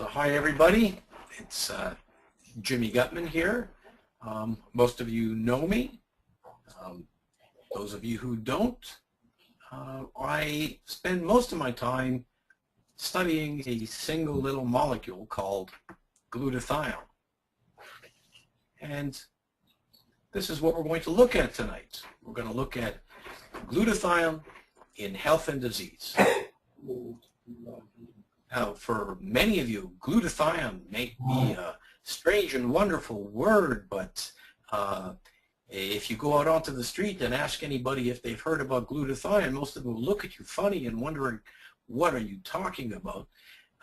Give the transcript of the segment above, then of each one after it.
So hi everybody, it's Jimmy Gutman here. Most of you know me. Those of you who don't, I spend most of my time studying a single little molecule called glutathione. And this is what we're going to look at tonight. We're going to look at glutathione in health and disease. Now, for many of you, glutathione may be a strange and wonderful word, but if you go out onto the street and ask anybody if they've heard about glutathione, most of them will look at you funny and wondering, what are you talking about?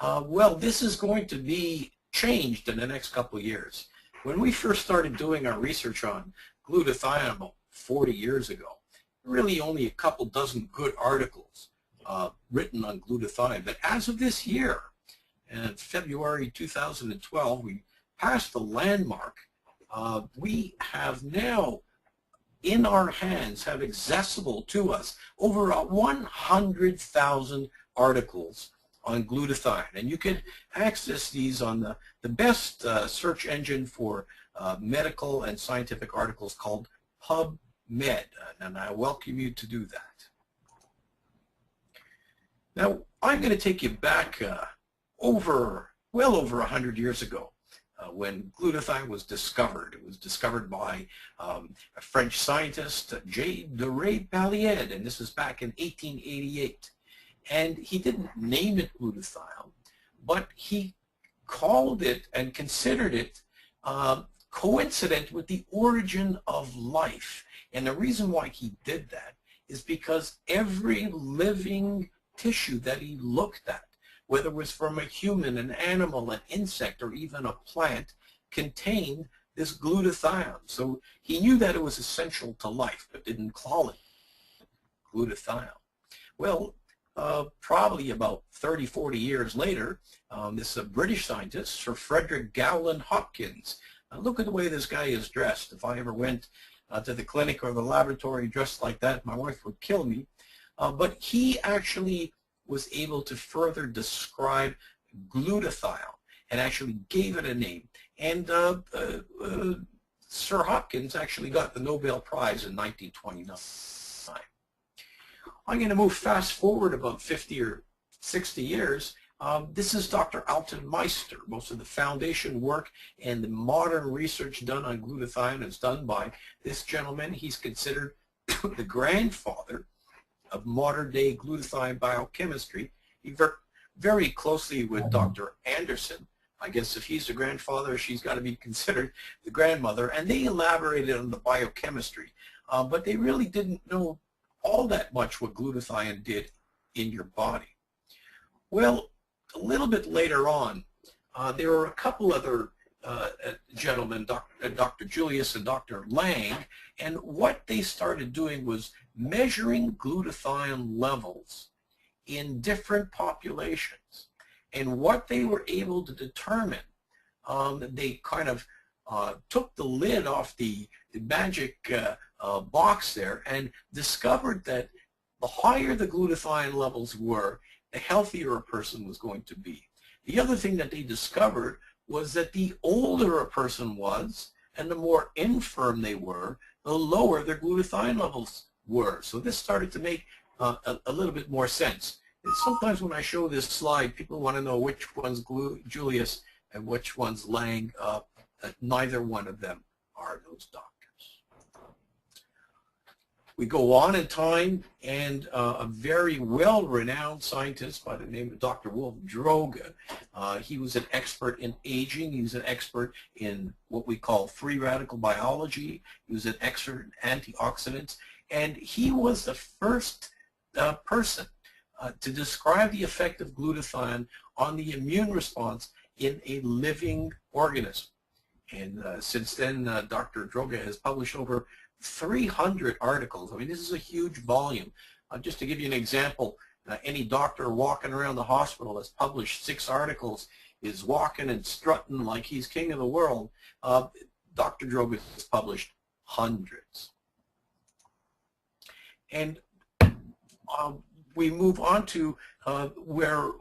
Well, this is going to be changed in the next couple of years. When we first started doing our research on glutathione about 40 years ago, really only a couple dozen good articles written on glutathione. But as of this year, in February 2012, we passed the landmark. We have now in our hands, have accessible to us, over 100,000 articles on glutathione. And you can access these on the best search engine for medical and scientific articles called PubMed. And I welcome you to do that. Now, I'm going to take you back well over 100 years ago when glutathione was discovered. It was discovered by a French scientist, J. de Pallier, and this was back in 1888. And he didn't name it glutathione, but he called it and considered it coincident with the origin of life. And the reason why he did that is because every living tissue that he looked at, whether it was from a human, an animal, an insect, or even a plant, contained this glutathione. So he knew that it was essential to life, but didn't call it glutathione. Well, probably about 30, 40 years later, this British scientist, Sir Frederick Gowland Hopkins, look at the way this guy is dressed. If I ever went to the clinic or the laboratory dressed like that, my wife would kill me. But he actually was able to further describe glutathione and actually gave it a name. And Sir Hopkins actually got the Nobel Prize in 1929. I'm going to move fast forward about 50 or 60 years. This is Dr. Alton Meister. Most of the foundation work and the modern research done on glutathione is done by this gentleman. He's considered the grandfather of modern-day glutathione biochemistry. He worked very closely with Dr. Anderson. I guess if he's the grandfather, she's got to be considered the grandmother. And they elaborated on the biochemistry, but they really didn't know all that much what glutathione did in your body. Well, a little bit later on, there were a couple other gentlemen, Dr. Julius and Dr. Lang, and what they started doing was measuring glutathione levels in different populations. And what they were able to determine, they kind of took the lid off the magic box there and discovered that the higher the glutathione levels were, the healthier a person was going to be. The other thing that they discovered was that the older a person was and the more infirm they were, the lower their glutathione levels were. So this started to make a little bit more sense. And sometimes when I show this slide, people want to know which one's Julius and which one's Lang. Neither one of them are those doctors. We go on in time, and a very well-renowned scientist by the name of Dr. Wolf Droge, he was an expert in aging. He was an expert in what we call free radical biology. He was an expert in antioxidants, and he was the first person to describe the effect of glutathione on the immune response in a living organism. And since then, Dr. Droge has published over 300 articles. I mean, this is a huge volume. Just to give you an example, any doctor walking around the hospital that's published 6 articles is walking and strutting like he's king of the world. Dr. Droge has published hundreds. And we move on to where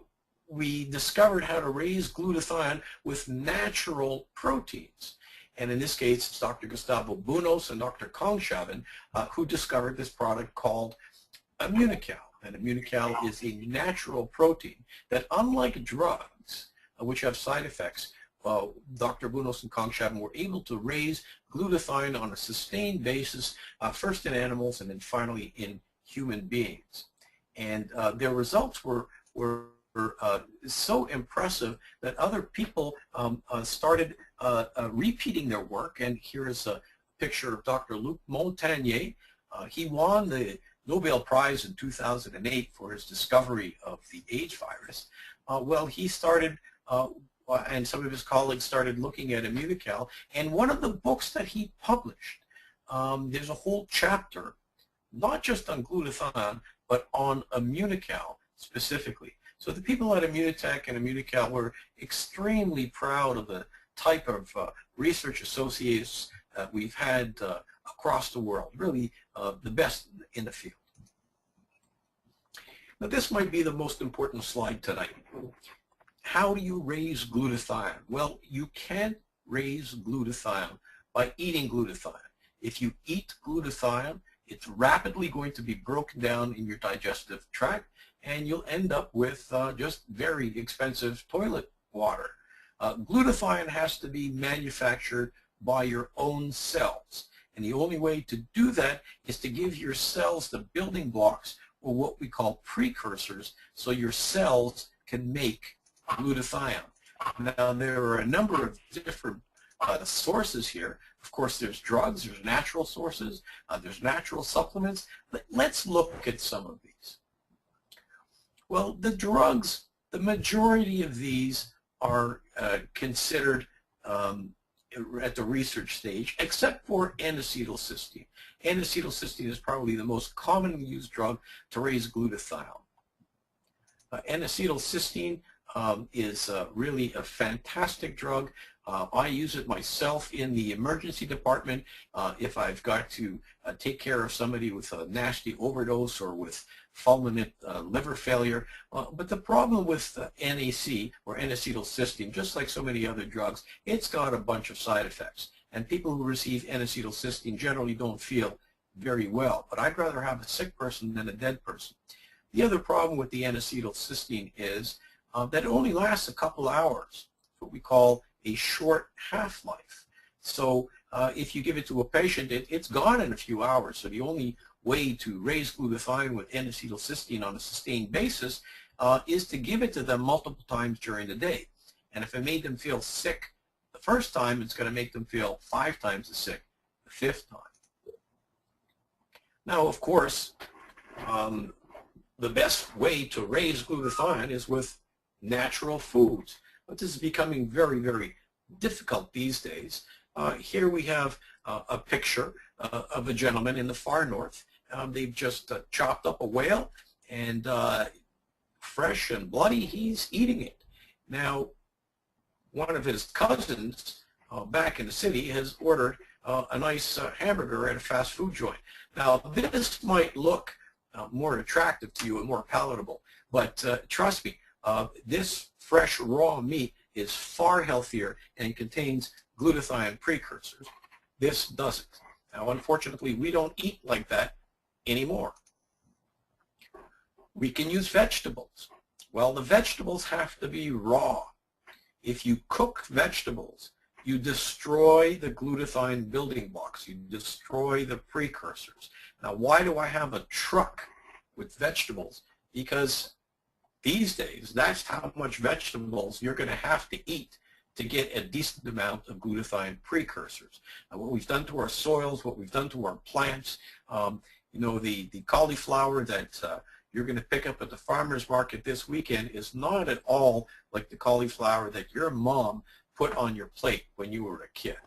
we discovered how to raise glutathione with natural proteins. And in this case, it's Dr. Gustavo Bunos and Dr. Kongshaven who discovered this product called Immunocal. And Immunocal is a natural protein that, unlike drugs, which have side effects, Dr. Bunos and Kongshaven were able to raise glutathione on a sustained basis, first in animals and then finally in human beings. And their results were so impressive that other people started repeating their work. And here is a picture of Dr. Luc Montagnier. He won the Nobel Prize in 2008 for his discovery of the AIDS virus. Well, he started, and some of his colleagues started looking at Immunocal. And one of the books that he published, there's a whole chapter, not just on glutathione, but on Immunocal specifically. So the people at Immunotec and Immunocal were extremely proud of the type of research associates that we've had across the world, really the best in the field. Now this might be the most important slide tonight. How do you raise glutathione? Well, you can't raise glutathione by eating glutathione. If you eat glutathione, it's rapidly going to be broken down in your digestive tract, and you'll end up with just very expensive toilet water. Glutathione has to be manufactured by your own cells. And the only way to do that is to give your cells the building blocks, or what we call precursors, so your cells can make glutathione. Now, there are a number of different sources here. Of course, there's drugs, there's natural sources, there's natural supplements. Let's look at some of these. Well, the drugs, the majority of these are considered at the research stage, except for N-acetylcysteine. N-acetylcysteine is probably the most commonly used drug to raise glutathione. N-acetylcysteine is really a fantastic drug. I use it myself in the emergency department if I've got to take care of somebody with a nasty overdose or with fulminant liver failure. But the problem with NAC, or N-acetylcysteine, just like so many other drugs, it's got a bunch of side effects. And people who receive N-acetylcysteine generally don't feel very well. But I'd rather have a sick person than a dead person. The other problem with the N-acetylcysteine is that it only lasts a couple hours, what we call a short half-life. So if you give it to a patient, it's gone in a few hours. So the only way to raise glutathione with N-acetylcysteine on a sustained basis is to give it to them multiple times during the day. And if it made them feel sick the first time, it's going to make them feel 5 times as sick the 5th time. Now, of course, the best way to raise glutathione is with natural foods. But this is becoming very, very difficult these days. Here we have a picture of a gentleman in the far north. They've just chopped up a whale, and fresh and bloody, he's eating it. Now, one of his cousins back in the city has ordered a nice hamburger at a fast food joint. Now, this might look more attractive to you and more palatable, but trust me, this fresh raw meat is far healthier and contains glutathione precursors. This doesn't. Now, unfortunately, we don't eat like that anymore. We can use vegetables. Well, the vegetables have to be raw. If you cook vegetables, you destroy the glutathione building blocks. You destroy the precursors. Now, why do I have a truck with vegetables? Because these days, that's how much vegetables you're going to have to eat to get a decent amount of glutathione precursors. What we've done to our soils, what we've done to our plants, you know, the cauliflower that you're going to pick up at the farmer's market this weekend is not at all like the cauliflower that your mom put on your plate when you were a kid.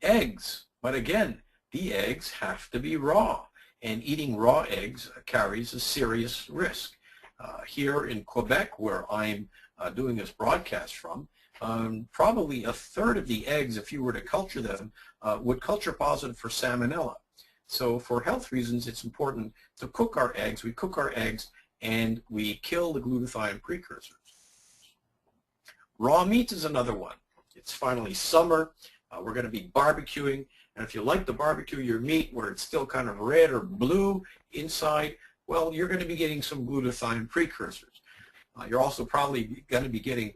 Eggs, but again, the eggs have to be raw. And eating raw eggs carries a serious risk. Here in Quebec, where I'm doing this broadcast from, probably a third of the eggs, if you were to culture them, would culture positive for salmonella. So for health reasons, it's important to cook our eggs. We cook our eggs and we kill the glutathione precursors. Raw meat is another one. It's finally summer. We're going to be barbecuing, and if you like to barbecue your meat where it's still kind of red or blue inside, well, you're going to be getting some glutathione precursors. You're also probably going to be getting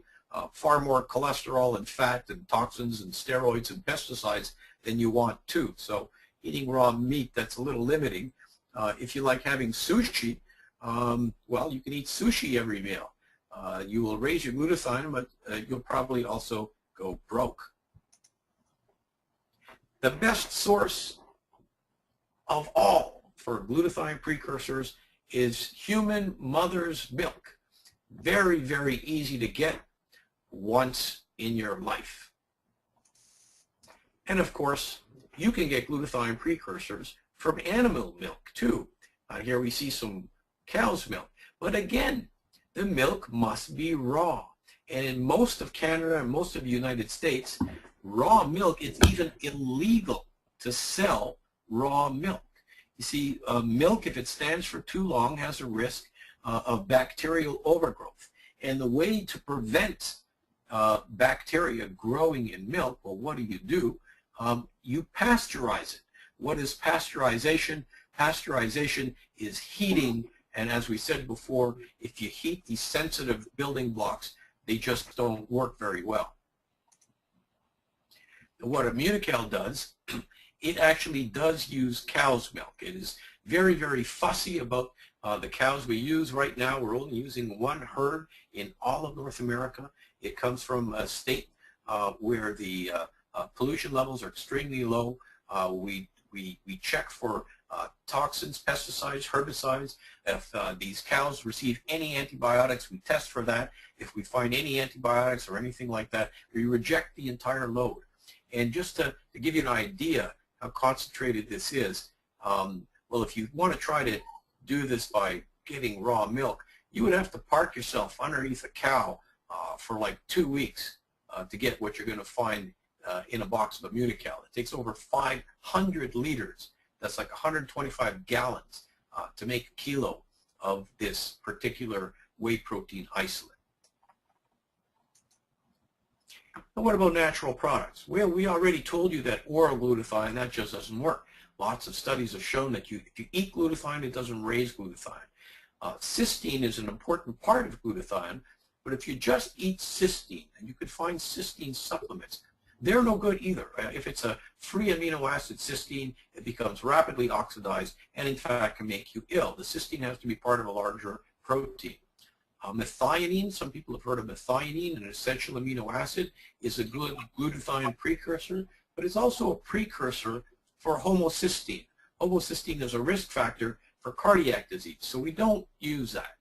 far more cholesterol and fat and toxins and steroids and pesticides than you want too. So eating raw meat, that's a little limiting. If you like having sushi, well, you can eat sushi every meal. You will raise your glutathione, but you'll probably also go broke. The best source of all for glutathione precursors is human mother's milk. Very, very easy to get once in your life. And of course, you can get glutathione precursors from animal milk too. Here we see some cow's milk. But again, the milk must be raw. And in most of Canada and most of the United States, raw milk, it's even illegal to sell raw milk. You see, milk, if it stands for too long, has a risk of bacterial overgrowth. And the way to prevent bacteria growing in milk, well, what do? You pasteurize it. What is pasteurization? Pasteurization is heating, and as we said before, if you heat these sensitive building blocks, they just don't work very well. What Immunotec does, it actually does use cow's milk. It is very, very fussy about the cows we use. Right now, we're only using one herd in all of North America. It comes from a state where the pollution levels are extremely low. We check for toxins, pesticides, herbicides. If these cows receive any antibiotics, we test for that. If we find any antibiotics or anything like that, we reject the entire load. And just to give you an idea how concentrated this is, well, if you want to try to do this by getting raw milk, you would have to park yourself underneath a cow for like 2 weeks to get what you're going to find in a box of Immunotec. It takes over 500 liters. That's like 125 gallons to make a kilo of this particular whey protein isolate. And what about natural products? Well, we already told you that oral glutathione, that just doesn't work. Lots of studies have shown that if you eat glutathione, it doesn't raise glutathione. Cysteine is an important part of glutathione, but if you just eat cysteine, and you could find cysteine supplements, they're no good either. If it's a free amino acid cysteine, it becomes rapidly oxidized and in fact can make you ill. The cysteine has to be part of a larger protein. Methionine, some people have heard of methionine, an essential amino acid, is a good glutathione precursor, but it's also a precursor for homocysteine. Homocysteine is a risk factor for cardiac disease, so we don't use that.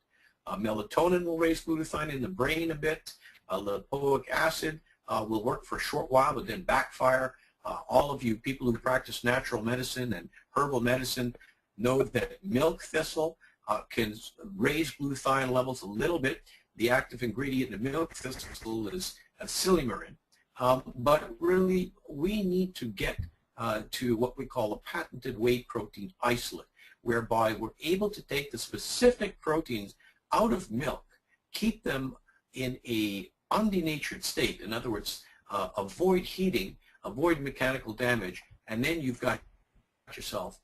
Melatonin will raise glutathione in the brain a bit. Lipoic acid will work for a short while but then backfire. All of you people who practice natural medicine and herbal medicine know that milk thistle can raise glutathione levels a little bit. The active ingredient in milk thistle is silymarin. But really, we need to get to what we call a patented whey protein isolate, whereby we're able to take the specific proteins out of milk, keep them in a undenatured state. In other words, avoid heating, avoid mechanical damage, and then you've got yourself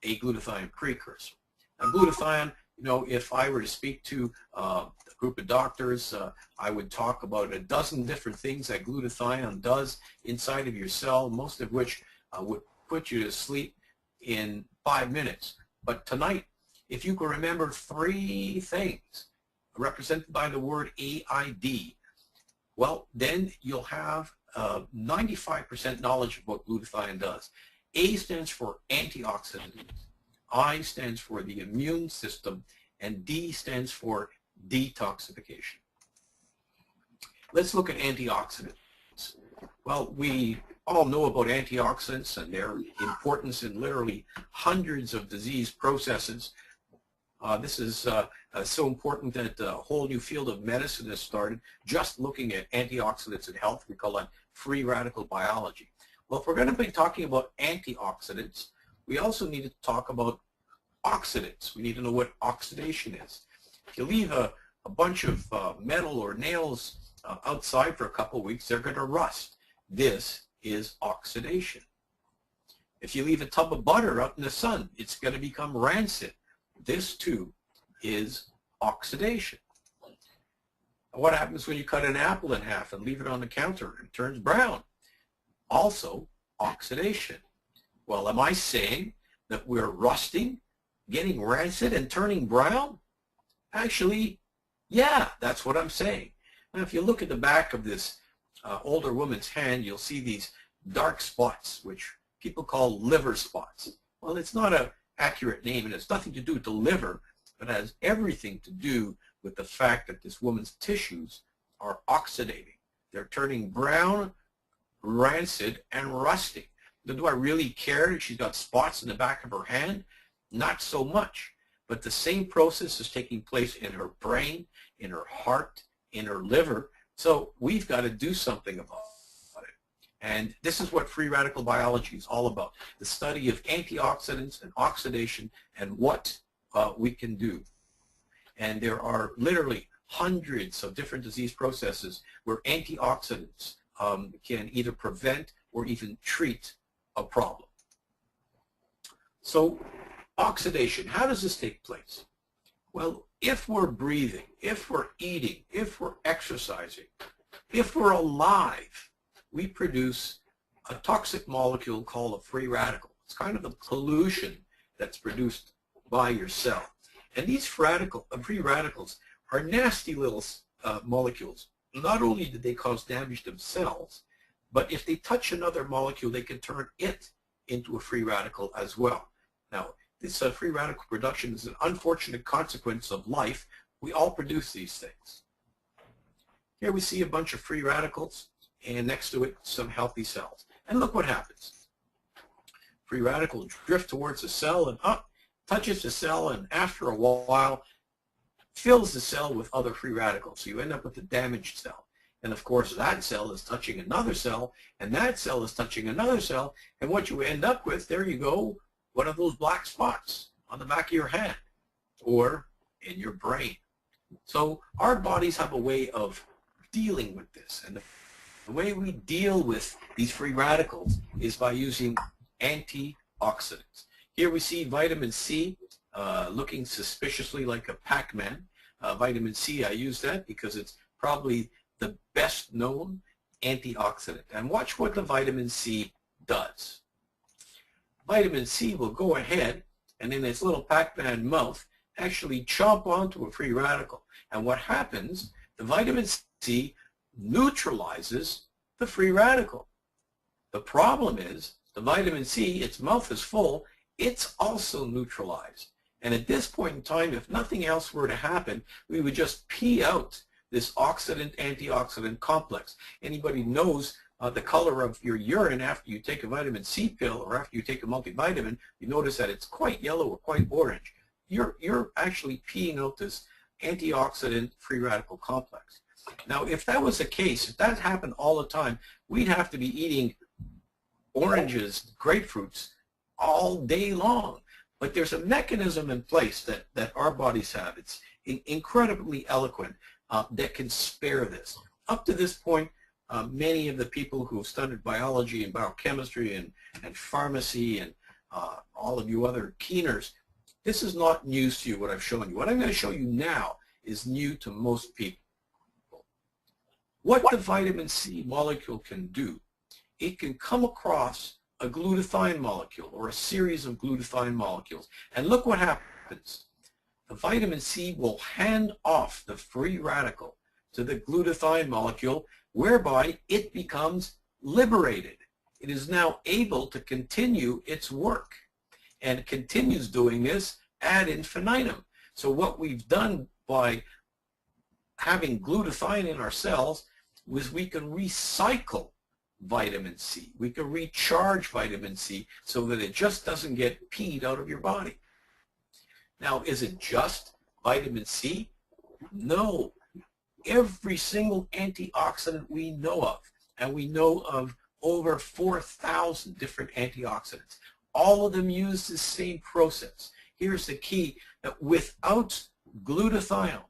a glutathione precursor. Now, glutathione, you know, if I were to speak to a group of doctors, I would talk about a dozen different things that glutathione does inside of your cell, most of which would put you to sleep in 5 minutes. But tonight, if you can remember 3 things represented by the word AID, well, then you'll have 95% knowledge of what glutathione does. A stands for antioxidants, I stands for the immune system, and D stands for detoxification. Let's look at antioxidants. Well, we all know about antioxidants and their importance in literally hundreds of disease processes. This is so important that a whole new field of medicine has started just looking at antioxidants in health. We call that free radical biology. Well, if we're going to be talking about antioxidants, we also need to talk about oxidants. We need to know what oxidation is. If you leave a bunch of metal or nails outside for a couple of weeks, they're going to rust. This is oxidation. If you leave a tub of butter out in the sun, it's going to become rancid. This too is oxidation. What happens when you cut an apple in half and leave it on the counter? It turns brown. Also oxidation. Well, am I saying that we're rusting, getting rancid, and turning brown? Actually, yeah, that's what I'm saying. Now, if you look at the back of this older woman's hand, you'll see these dark spots, which people call liver spots. Well, it's not an accurate name, and it's nothing to do with the liver, but it has everything to do with the fact that this woman's tissues are oxidating. They're turning brown, rancid, and rusting. Do I really care if she's got spots in the back of her hand? Not so much. But the same process is taking place in her brain, in her heart, in her liver. So we've got to do something about it. And this is what free radical biology is all about, the study of antioxidants and oxidation and what we can do. And there are literally hundreds of different disease processes where antioxidants can either prevent or even treat a problem. So oxidation, how does this take place? Well, if we're breathing, if we're eating, if we're exercising, if we're alive, we produce a toxic molecule called a free radical. It's kind of the pollution that's produced by your cell. And these free radicals are nasty little molecules. Not only do they cause damage themselves, but if they touch another molecule, they can turn it into a free radical as well. Now, this free radical production is an unfortunate consequence of life. We all produce these things. Here we see a bunch of free radicals, and next to it, some healthy cells. And look what happens. Free radicals drift towards the cell and touches the cell, and after a while, fills the cell with other free radicals. So you end up with a damaged cell. And of course, that cell is touching another cell, and that cell is touching another cell, and what you end up with, there you go, one of those black spots on the back of your hand or in your brain. So our bodies have a way of dealing with this, and the way we deal with these free radicals is by using antioxidants. Here we see vitamin C looking suspiciously like a Pac-Man. Vitamin C, I use that because it's probably the best known antioxidant. And watch what the vitamin C does. Vitamin C will go ahead and in its little Pac-Man mouth actually chomp onto a free radical. And what happens, the vitamin C neutralizes the free radical. The problem is the vitamin C, its mouth is full, it's also neutralized. And at this point in time, if nothing else were to happen, we would just pee out this oxidant-antioxidant complex. Anybody knows the color of your urine after you take a vitamin C pill or after you take a multivitamin, you notice that it's quite yellow or quite orange. You're actually peeing out this antioxidant free radical complex. Now, if that was the case, if that happened all the time, we'd have to be eating oranges, grapefruits all day long. But there's a mechanism in place that our bodies have. It's incredibly eloquent that can spare this. Up to this point, many of the people who have studied biology and biochemistry and pharmacy and all of you other keeners, this is not news to you, what I've shown you. What I'm going to show you now is new to most people. What the vitamin C molecule can do, it can come across a glutathione molecule or a series of glutathione molecules. And look what happens. The vitamin C will hand off the free radical to the glutathione molecule, whereby it becomes liberated. It is now able to continue its work and continues doing this ad infinitum. So what we've done by having glutathione in our cells was we can recycle vitamin C. We can recharge vitamin C so that it just doesn't get peed out of your body. Now, is it just vitamin C? No. Every single antioxidant we know of, and we know of over 4,000 different antioxidants, all of them use the same process. Here's the key, that without glutathione,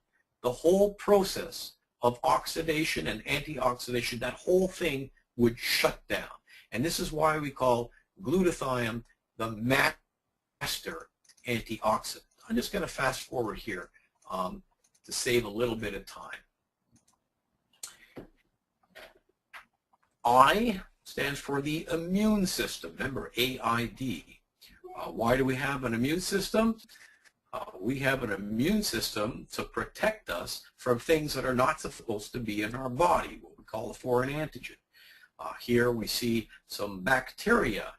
the whole process of oxidation and antioxidation, that whole thing would shut down. And this is why we call glutathione the master antioxidant. I'm just going to fast forward here to save a little bit of time. I stands for the immune system. Remember, AID. Why do we have an immune system? We have an immune system to protect us from things that are not supposed to be in our body, what we call a foreign antigen. Here we see some bacteria.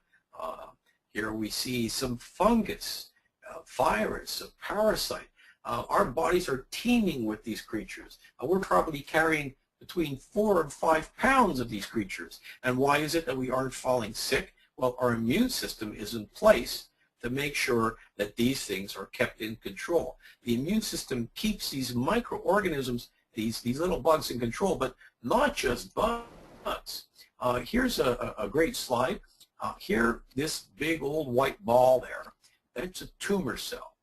Here we see some fungus, virus, a parasite. Our bodies are teeming with these creatures. We're probably carrying between 4 and 5 pounds of these creatures. And why is it that we aren't falling sick? Well, our immune system is in place to make sure that these things are kept in control. The immune system keeps these microorganisms, these little bugs in control, but not just bugs. Here's a great slide. Here, this big old white ball there, that's a tumor cell.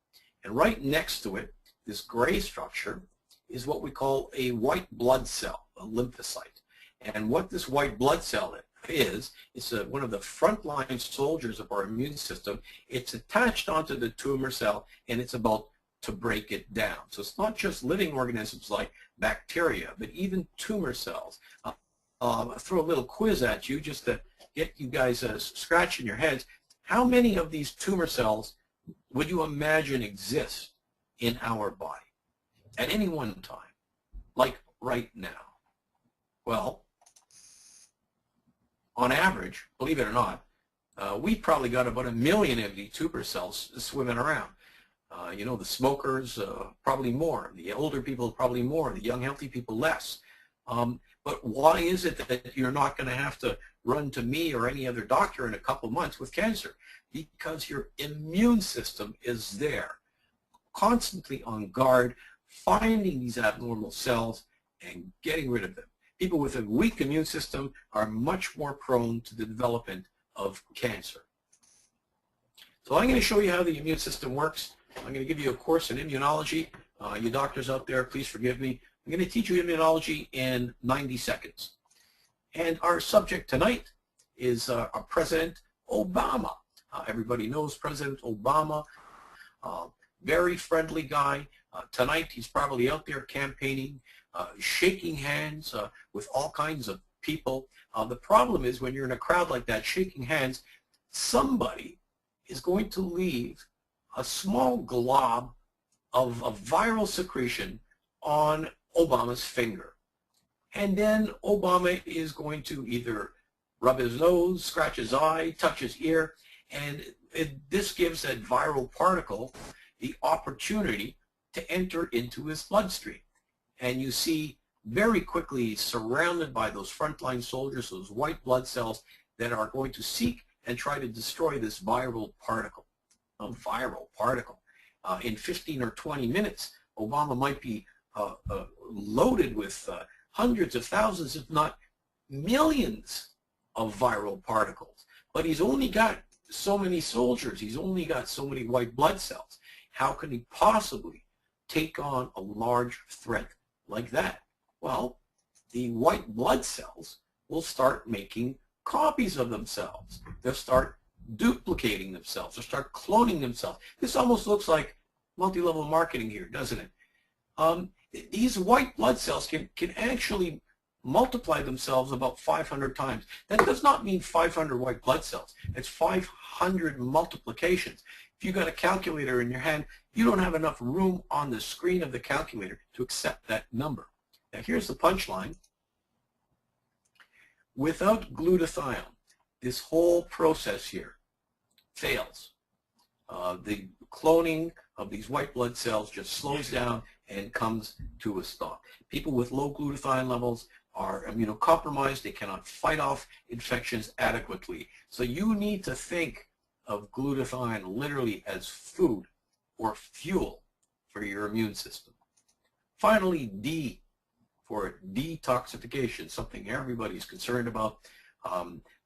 And right next to it, this gray structure is what we call a white blood cell, a lymphocyte. And what this white blood cell is, it's one of the frontline soldiers of our immune system. It's attached onto the tumor cell, and it's about to break it down. So it's not just living organisms like bacteria, but even tumor cells. I'll throw a little quiz at you just to get you guys scratching your heads. How many of these tumor cells would you imagine exist in our body at any one time, like right now? Well, on average, believe it or not, we probably got about 1 million of these tumor cells swimming around. You know, the smokers, probably more. The older people, probably more. The young, healthy people, less. But why is it that you're not going to have to run to me or any other doctor in a couple months with cancer? Because your immune system is there, constantly on guard, finding these abnormal cells and getting rid of them. People with a weak immune system are much more prone to the development of cancer. So I'm going to show you how the immune system works. I'm going to give you a course in immunology. You doctors out there, please forgive me. I'm going to teach you immunology in 90 seconds. And our subject tonight is President Obama. Everybody knows President Obama. Very friendly guy. Tonight he's probably out there campaigning, shaking hands with all kinds of people. The problem is when you're in a crowd like that shaking hands, somebody is going to leave a small glob of viral secretion on Obama's finger. And then Obama is going to either rub his nose, scratch his eye, touch his ear, and this gives that viral particle the opportunity to enter into his bloodstream. And you see very quickly surrounded by those frontline soldiers, those white blood cells that are going to seek and try to destroy this viral particle. In 15 or 20 minutes, Obama might be loaded with hundreds of thousands, if not millions, of viral particles. But he's only got so many soldiers. He's only got so many white blood cells. How can he possibly take on a large threat like that? Well, the white blood cells will start making copies of themselves. They'll start duplicating themselves. They'll start cloning themselves. This almost looks like multi-level marketing here, doesn't it? These white blood cells can actually multiply themselves about 500 times. That does not mean 500 white blood cells. It's 500 multiplications. If you got a calculator in your hand, you don't have enough room on the screen of the calculator to accept that number. Now here's the punchline. Without glutathione, this whole process here fails. The cloning of these white blood cells just slows down and comes to a stop. People with low glutathione levels are immunocompromised. They cannot fight off infections adequately. So you need to think of glutathione literally as food or fuel for your immune system. Finally, D for detoxification, something everybody's concerned about.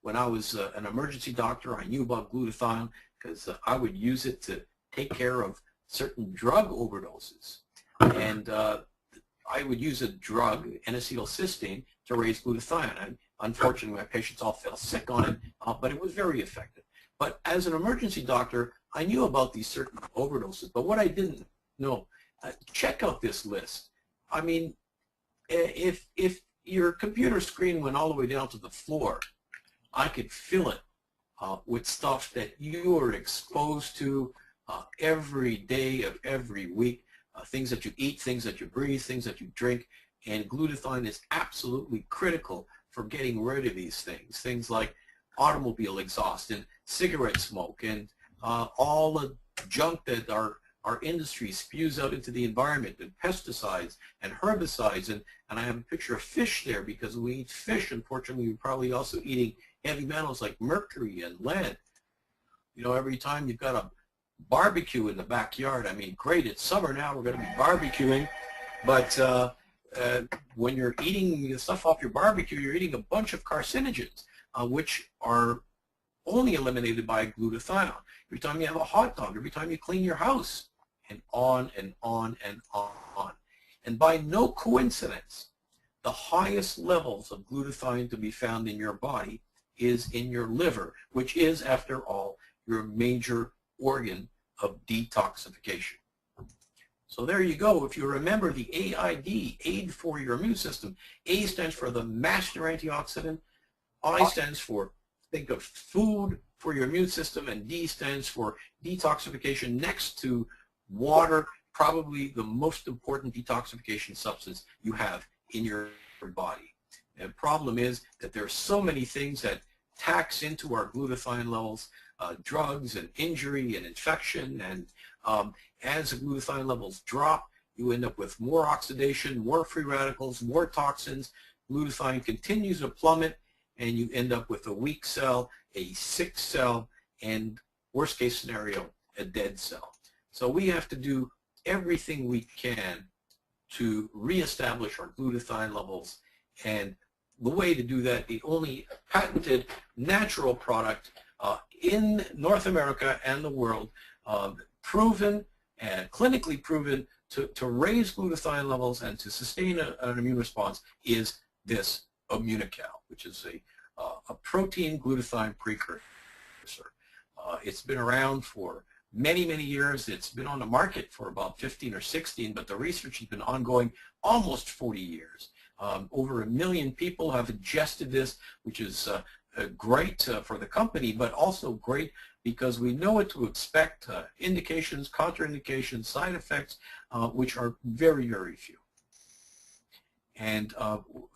When I was an emergency doctor, I knew about glutathione because I would use it to take care of certain drug overdoses. And I would use a drug, N-acetylcysteine, to raise glutathione. And unfortunately, my patients all fell sick on it, but it was very effective. But as an emergency doctor, I knew about these certain overdoses. But what I didn't know, check out this list. I mean, if your computer screen went all the way down to the floor, I could fill it with stuff that you are exposed to every day of every week, things that you eat, things that you breathe, things that you drink, and glutathione is absolutely critical for getting rid of these things. Things like automobile exhaust and cigarette smoke and all the junk that our industry spews out into the environment, and pesticides and herbicides. And I have a picture of fish there because when we eat fish, unfortunately, we're probably also eating heavy metals like mercury and lead. You know, every time you've got a barbecue in the backyard, I mean, great, it's summer now, we're going to be barbecuing, but when you're eating the stuff off your barbecue, you're eating a bunch of carcinogens, which are only eliminated by glutathione. Every time you have a hot dog, every time you clean your house, and on and on and on. And by no coincidence, the highest levels of glutathione to be found in your body is in your liver, which is, after all, your major organ of detoxification. So there you go. If you remember the AID, aid for your immune system, A stands for the master antioxidant, I stands for think of food for your immune system, and D stands for detoxification next to water, probably the most important detoxification substance you have in your body. And the problem is that there are so many things that tax into our glutathione levels, drugs and injury and infection, and as the glutathione levels drop, you end up with more oxidation, more free radicals, more toxins. Glutathione continues to plummet, and you end up with a weak cell, a sick cell, and worst case scenario, a dead cell. So we have to do everything we can to reestablish our glutathione levels, and the way to do that, the only patented natural product in North America and the world, proven and clinically proven to raise glutathione levels and to sustain an immune response, is this Immunocal, which is a protein glutathione precursor. It's been around for many, many years. It's been on the market for about 15 or 16, but the research has been ongoing almost 40 years. Over 1 million people have ingested this, which is great for the company, but also great because we know what to expect, indications, contraindications, side effects, which are very, very few. And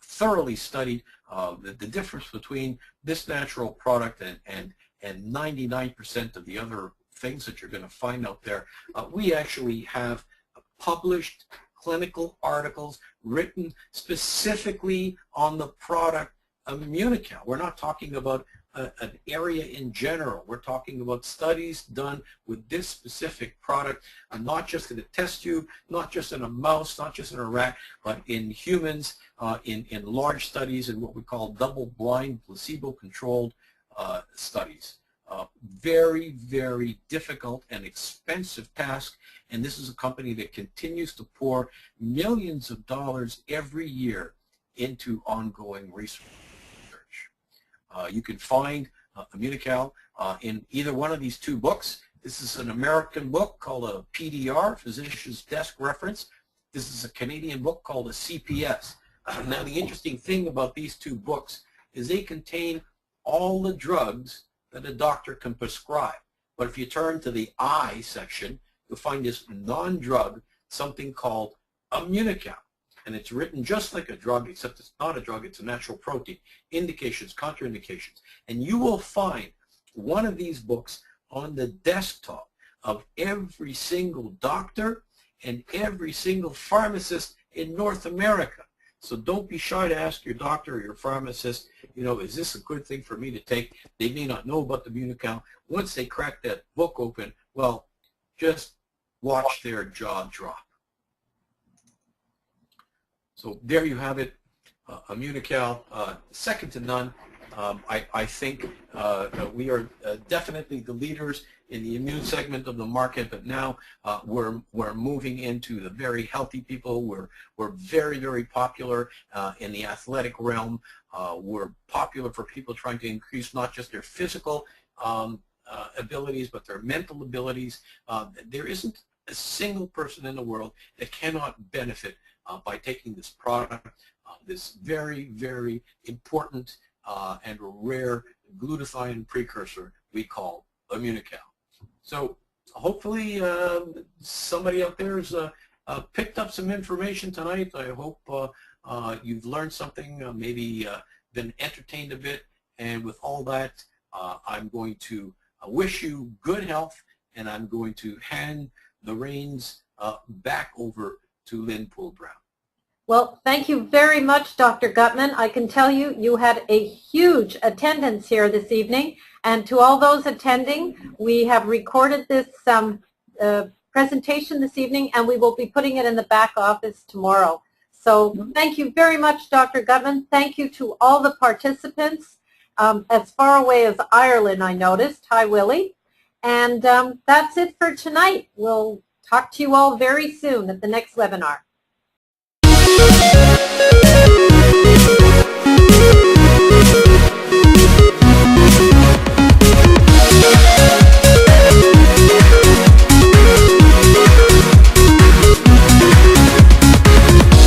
thoroughly studied the difference between this natural product and 99% of the other things that you're going to find out there. We actually have published clinical articles written specifically on the product Immunocal. We're not talking about an area in general. We're talking about studies done with this specific product, and not just in a test tube, not just in a mouse, not just in a rat, but in humans, in large studies, in what we call double-blind, placebo-controlled studies. Very, very difficult and expensive task, and this is a company that continues to pour millions of dollars every year into ongoing research. You can find Immunocal in either one of these two books. This is an American book called a PDR, Physician's Desk Reference. This is a Canadian book called a CPS. Now, the interesting thing about these two books is they contain all the drugs that a doctor can prescribe. But if you turn to the I section, you'll find this non-drug, something called Immunocal. And it's written just like a drug, except it's not a drug, it's a natural protein. Indications, contraindications. And you will find one of these books on the desktop of every single doctor and every single pharmacist in North America. So don't be shy to ask your doctor or your pharmacist, you know, is this a good thing for me to take? They may not know about the Immunocal. Once they crack that book open, well, just watch their jaw drop. So there you have it, Immunocal, second to none. I think we are definitely the leaders in the immune segment of the market, but now we're moving into the very healthy people. We're very, very popular in the athletic realm. We're popular for people trying to increase not just their physical abilities, but their mental abilities. There isn't a single person in the world that cannot benefit by taking this product, this very, very important and rare glutathione precursor we call Immunocal. So hopefully somebody out there has picked up some information tonight. I hope you've learned something, maybe been entertained a bit, and with all that, I'm going to wish you good health, and I'm going to hand the reins back over to Lynn Poole-Brown. Well, thank you very much, Dr. Gutman. I can tell you, you had a huge attendance here this evening. And to all those attending, we have recorded this presentation this evening, and we will be putting it in the back office tomorrow. So thank you very much, Dr. Gutman. Thank you to all the participants. As far away as Ireland, I noticed. Hi, Willie. And that's it for tonight. We'll talk to you all very soon at the next webinar.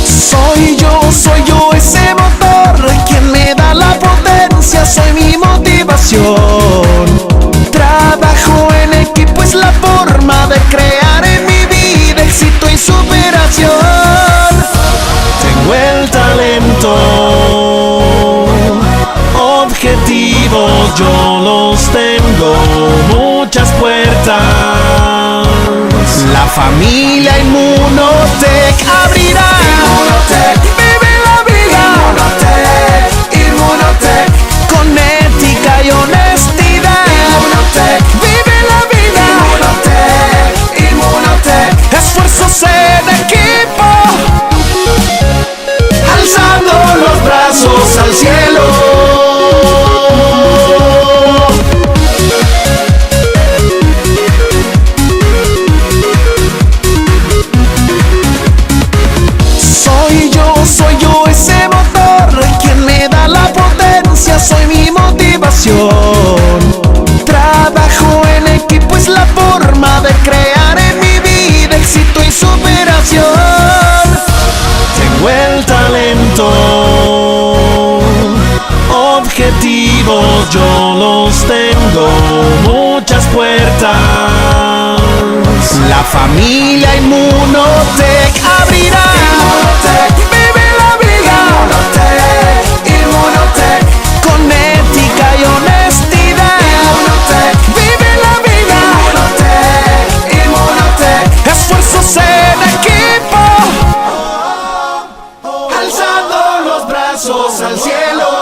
Soy yo ese motor, quien me da la potencia, soy mi motivación. Trabajo en equipo, es la forma de crear en mi vida éxito y superación. Tengo el talento, objetivos yo los tengo, muchas puertas. La familia Immunotec abrirá. Immunotec, vive la vida. Immunotec, Immunotec, con ética y honestidad. Immunotec, vive la vida. Immunotec, Immunotec, esfuerzos en equipo, alzando los brazos al cielo. Soy yo ese motor, quien me da la potencia, soy mi motivación. Trabajo en equipo, es la forma de crear en mi vida éxito y superación. Tengo el talento, objetivos yo los tengo, muchas puertas. La familia Immunotec abrirá. Immunotec, vive la vida. Immunotec, Immunotec, con ética y honestidad. Immunotec, vive la vida. Immunotec, Immunotec, esfuerzos en equipo, alzando los brazos al cielo.